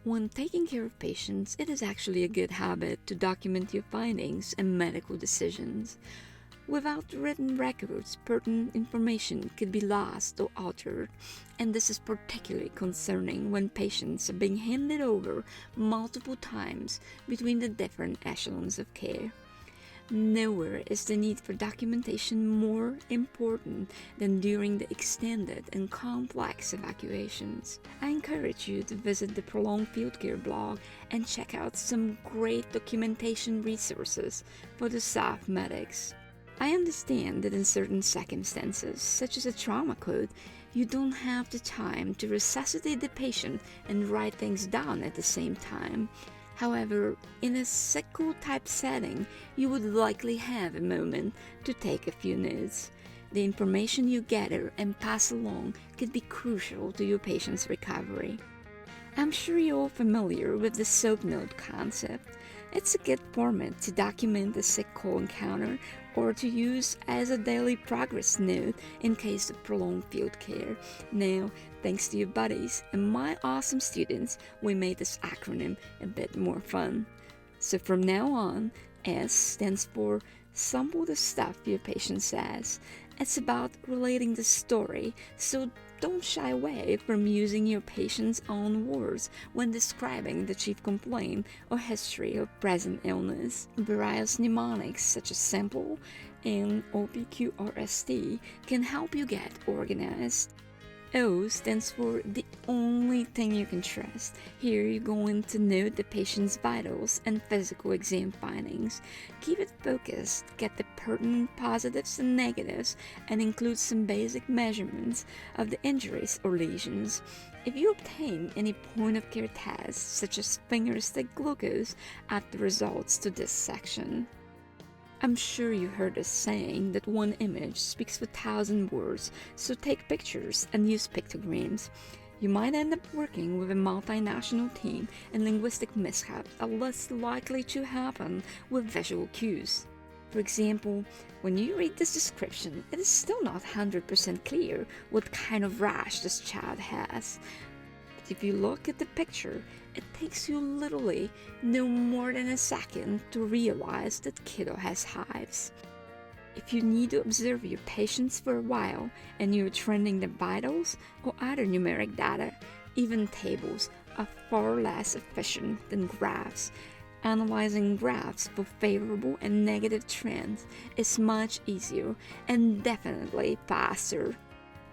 When taking care of patients, it is actually a good habit to document your findings and medical decisions. Without written records, pertinent information could be lost or altered, and this is particularly concerning when patients are being handed over multiple times between the different echelons of care. Nowhere is the need for documentation more important than during the extended and complex evacuations. I encourage you to visit the Prolonged Field Care blog and check out some great documentation resources for the staff medics. I understand that in certain circumstances, such as a trauma code, you don't have the time to resuscitate the patient and write things down at the same time. However, in a sickle-type setting, you would likely have a moment to take a few notes. The information you gather and pass along could be crucial to your patient's recovery. I'm sure you're all familiar with the SOAP note concept. It's a good format to document a sick call encounter or to use as a daily progress note in case of prolonged field care. Now, thanks to your buddies and my awesome students, we made this acronym a bit more fun. So from now on, S stands for sample the stuff your patient says. It's about relating the story, so don't shy away from using your patient's own words when describing the chief complaint or history of present illness. Various mnemonics such as SAMPLE and OPQRST can help you get organized. O stands for the only thing you can trust. Here you're going to note the patient's vitals and physical exam findings. Keep it focused, get the pertinent positives and negatives, and include some basic measurements of the injuries or lesions. If you obtain any point-of-care tests, such as finger-stick glucose, add the results to this section. I'm sure you heard us saying that one image speaks for 1,000 words, so take pictures and use pictograms. You might end up working with a multinational team, and linguistic mishaps are less likely to happen with visual cues. For example, when you read this description, it is still not 100% clear what kind of rash this child has. But if you look at the picture, it takes you literally no more than a second to realize that kiddo has hives. If you need to observe your patients for a while and you're trending the vitals or other numeric data, even tables are far less efficient than graphs. Analyzing graphs for favorable and negative trends is much easier and definitely faster.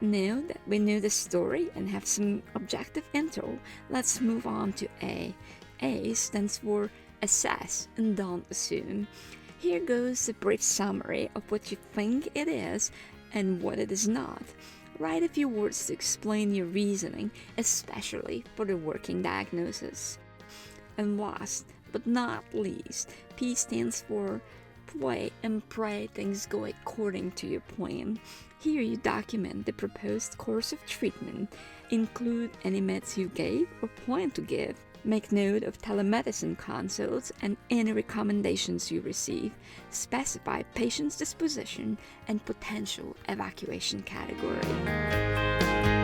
Now that we know the story and have some objective info, let's move on to A. A stands for assess and don't assume. Here goes a brief summary of what you think it is and what it is not. Write a few words to explain your reasoning, especially for the working diagnosis. And last but not least, P stands for play and pray things go according to your plan. Here you document the proposed course of treatment, include any meds you gave or plan to give, make note of telemedicine consults and any recommendations you receive, specify patient's disposition and potential evacuation category.